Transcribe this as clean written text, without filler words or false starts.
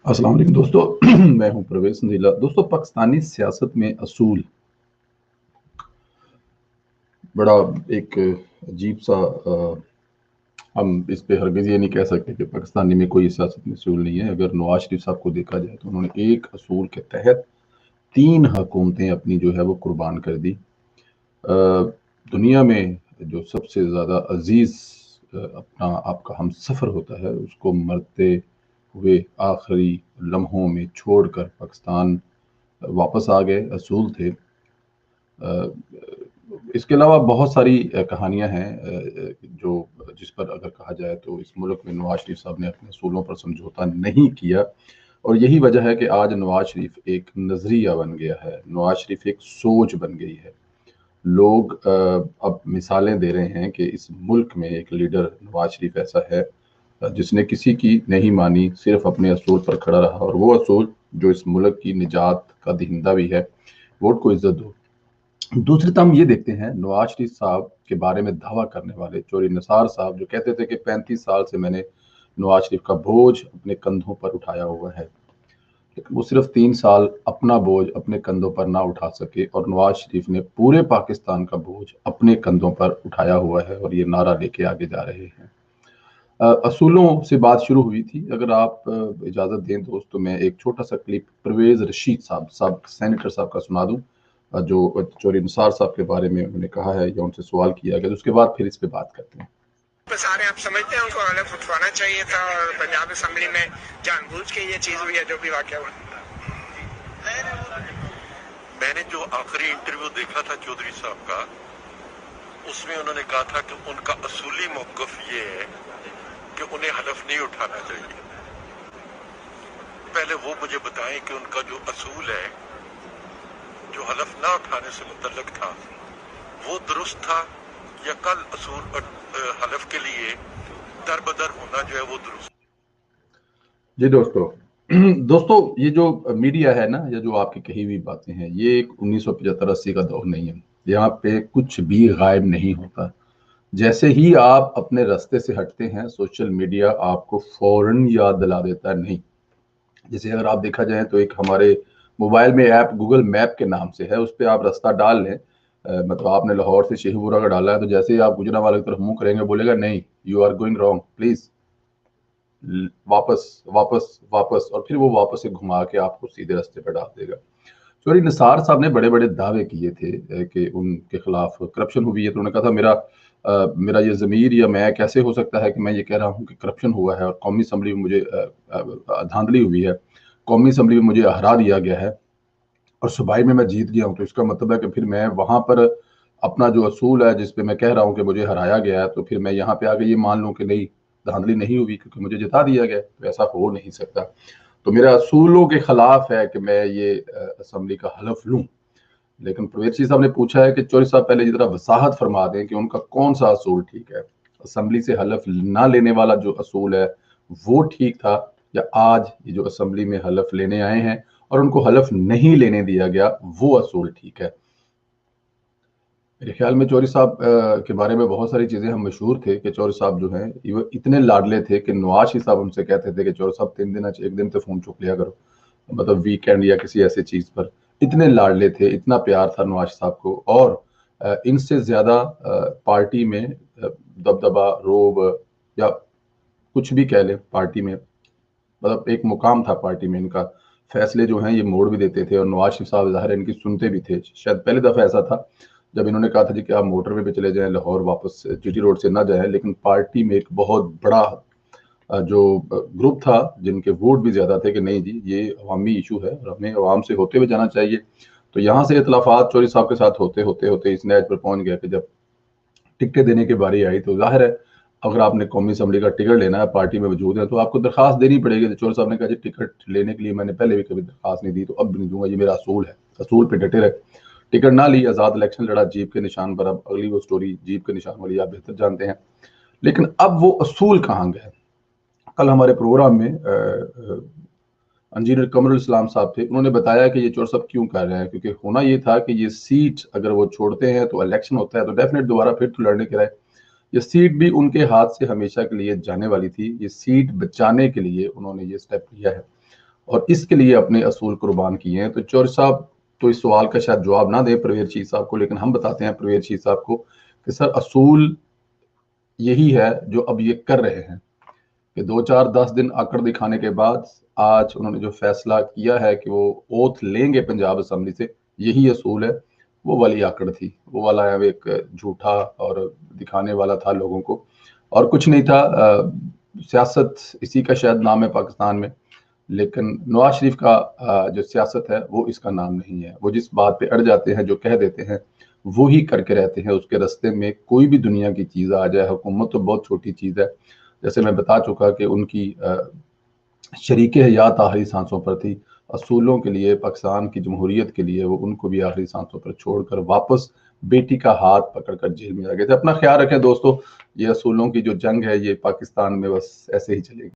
अस्सलाम वालेकुम दोस्तों। मैं हूं परवेज संजीला। दोस्तों, पाकिस्तानी सियासत में असूल बड़ा एक अजीब सा हम इस पे हरगिज़ ये नहीं कह सकते कि पाकिस्तानी में कोई सियासत में असूल नहीं है। अगर नवाज शरीफ साहब को देखा जाए तो उन्होंने एक असूल के तहत 3 हुकूमतें अपनी जो है वो कुर्बान कर दी। दुनिया में जो सबसे ज़्यादा अजीज़ अपना आपका हमसफ़र होता है, उसको मरते हुए आखिरी लम्हों में छोड़कर पाकिस्तान वापस आ गए, असूल थे। इसके अलावा बहुत सारी कहानियाँ हैं जो जिस पर अगर कहा जाए तो इस मुल्क में नवाज शरीफ साहब ने अपने असूलों पर समझौता नहीं किया, और यही वजह है कि आज नवाज शरीफ एक नज़रिया बन गया है, नवाज शरीफ एक सोच बन गई है। लोग अब मिसालें दे रहे हैं कि इस मुल्क में एक लीडर नवाज शरीफ ऐसा है जिसने किसी की नहीं मानी, सिर्फ अपने असूल पर खड़ा रहा, और वो असूल जो इस मुल्क की निजात का दहिंदा भी है, वोट को इज्जत दो। दूसरी तरफ हम ये देखते हैं नवाज शरीफ साहब के बारे में दावा करने वाले चौधरी निसार साहब, जो कहते थे कि 35 साल से मैंने नवाज शरीफ का बोझ अपने कंधों पर उठाया हुआ है, लेकिन वो सिर्फ 3 साल अपना बोझ अपने कंधों पर ना उठा सके, और नवाज शरीफ ने पूरे पाकिस्तान का बोझ अपने कंधों पर उठाया हुआ है, और ये नारा लेके आगे जा रहे हैं। असूलों से बात शुरू हुई थी। अगर आप इजाज़त दें दोस्त, तो मैं एक छोटा सा क्लिप परवेज रशीद साहब सेनेटर साहब का सुना दूं, जो चौधरी निसार साहब के बारे में उन्होंने कहा है या उनसे सवाल किया गया, तो उसके बाद फिर इस पे बात करते हैं। सारे आप समझते हैं उनको अलग उठवाना चाहिए था, और पंजाब असेंबली में जानबूझ के ये चीज हुई है जो भी वाकया हुआ। मैंने जो आखिरी इंटरव्यू देखा था चौधरी साहब का, उसमें उन्होंने कहा था कि उनका असूली मौक़िफ़ ये है कि उन्हें हलफ नहीं उठाना चाहिए। पहले वो मुझे बताएं कि उनका जो असूल है, जो हलफ ना उठाने से मुतल्लिक था, वो दुरुस्त था, या कल असूल हलफ के लिए दरबदर होना जो है वो दुरुस्त। जी दोस्तों, ये जो मीडिया है ना, या जो आपकी कही हुई बातें हैं, ये एक 1975-80 का दौर नहीं है। यहाँ पे कुछ भी गायब नहीं होता। जैसे ही आप अपने रास्ते से हटते हैं, सोशल मीडिया आपको फौरन याद दिला देता है। नहीं, जैसे अगर आप देखा जाए तो एक हमारे मोबाइल में ऐप गूगल मैप के नाम से है, उस पर आप रास्ता डाल लें, मतलब आपने लाहौर से शेखपुरा का डाला है, तो जैसे ही आप गुजरांवाला की तरफ मुंह करेंगे, बोलेगा नहीं, you are going wrong, please वापस वापस वापस, और फिर वो वापस से घुमा के आपको सीधे रास्ते पर डाल देगा। चौधरी निसार साहब ने बड़े बड़े दावे किए थे कि उनके खिलाफ करप्शन हुई है, तो उन्होंने कहा था मेरा ये ज़मीर या मैं कैसे हो सकता है कि मैं ये कह रहा हूँ कि करप्शन हुआ है, और कौमी असम्बली में मुझे धांधली हुई है, कौमी असम्बली में मुझे हरा दिया गया है, और सूबाई में मैं जीत गया हूँ, तो इसका मतलब है कि फिर मैं वहां पर अपना जो असूल है जिस पे मैं कह रहा हूँ कि मुझे हराया गया है, तो फिर मैं यहाँ पे आके ये मान लूँ कि नहीं, धांधली नहीं हुई क्योंकि मुझे जिता दिया गया। तो ऐसा हो नहीं सकता। तो मेरे असूलों के खिलाफ है कि मैं ये असम्बली का हलफ लूं। लेकिन प्रवेश साहब ने पूछा है कि चौधरी साहब पहले जी तरह वसाहत फरमा दें कि उनका कौन सा असूल ठीक है, असम्बली से हलफ ना लेने वाला जो असूल है वो ठीक था, या आज ये जो असम्बली में हलफ लेने आए हैं और उनको हलफ नहीं लेने दिया गया, वो असूल ठीक है। मेरे ख्याल में चौधरी साहब के बारे में बहुत सारी चीजें हम मशहूर थे कि चौधरी साहब जो हैं वो इतने लाडले थे कि नवाज शरीफ साहब उनसे कहते थे कि चौधरी साहब 3 दिन एक दिन से फोन चुक लिया करो, मतलब वीकेंड या किसी ऐसी चीज पर। इतने लाडले थे, इतना प्यार था नवाज साहब को, और इनसे ज्यादा पार्टी में दबदबा, रोब, या कुछ भी कह ले पार्टी में, मतलब एक मुकाम था पार्टी में इनका। फैसले जो हैं ये मोड़ भी देते थे, और नवाज शरीफ साहब ज़ाहिर है इनकी सुनते भी थे। शायद पहली दफ़ा ऐसा था जब इन्होंने कहा था जी कि आप मोटरवे पे चले जाएं, लाहौर वापस जीटी रोड से ना जाएं, लेकिन पार्टी में एक बहुत बड़ा जो ग्रुप था जिनके वोट भी ज्यादा थे कि नहीं जी, ये अवामी इशू है और हमें अवाम से होते हुए जाना चाहिए। तो यहाँ से इतलाफात चौधरी साहब के साथ होते होते होते इस नैज पर पहुंच गए कि जब टिकटें देने की बारी आई, तो जाहिर है अगर आपने कौमी असम्बली का टिकट लेना है, पार्टी में वजूद है, तो आपको दरखास्त देनी पड़ेगी। तो चौधरी साहब ने कहा जी टिकट लेने के लिए मैंने पहले भी कभी दरखास्त नहीं दी, तो अब भी नहीं दूंगा, ये मेरा असूल है, असूल पे डटे रहे। टिकट ना ली, आजाद इलेक्शन लड़ा जीप के निशान पर। अब अगली वो स्टोरी जीप के निशान वाली आप बेहतर जानते हैं। लेकिन अब वो असूल कहाँ गए? कल हमारे प्रोग्राम में इंजीनियर कमरुल इस्लाम साहब थे, उन्होंने बताया कि ये चोर सब क्यों कर रहे हैं, क्योंकि होना ये था कि ये सीट अगर वो छोड़ते हैं तो इलेक्शन होता है, तो डेफिनेट दोबारा फिर तो लड़ने के रहे। ये सीट भी उनके हाथ से हमेशा के लिए जाने वाली थी। ये सीट बचाने के लिए उन्होंने ये स्टेप लिया है। اور اس کے لیے اپنے اصول قربان کیے ہیں۔ تو چوہدری صاحب تو اس سوال کا شاید جواب نہ دیں پرویز رشید صاحب کو، لیکن ہم بتاتے ہیں پرویز رشید صاحب کو کہ سر اصول یہی ہے جو اب یہ کر رہے ہیں کہ 2-4-10 دن آکڑ دکھانے کے بعد آج انہوں نے جو فیصلہ کیا ہے کہ وہ اوتھ لیں گے پنجاب اسمبلی سے، یہی اصول ہے۔ وہ والی آکڑ تھی، وہ والا ایک جھوٹا اور دکھانے والا تھا لوگوں کو، اور کچھ نہیں تھا۔ سیاست اسی کا شاید نام ہے پاکستان میں، لیکن نواز شریف کا جو سیاست ہے وہ اس کا نام نہیں ہے۔ وہ جس بات پہ اڑ جاتے ہیں، جو کہہ دیتے ہیں، وہی کر کے رہتے ہیں۔ اس کے رستے میں کوئی بھی دنیا کی چیز آ جائے، حکومت تو بہت چھوٹی چیز ہے، جیسے میں بتا چکا کہ ان کی شریک حیات آخری سانسوں پر تھی۔ اصولوں کے لیے، پاکستان کی جمہوریت کے لیے وہ ان کو بھی آخری سانسوں پر چھوڑ کر واپس بیٹی کا ہاتھ پکڑ کر جیل میں آ گئے تھے۔ اپنا خیال رکھیں دوستو، یہ اصولوں کی جو جنگ ہے یہ پاکستان میں بس ایسے ہی چلے گی۔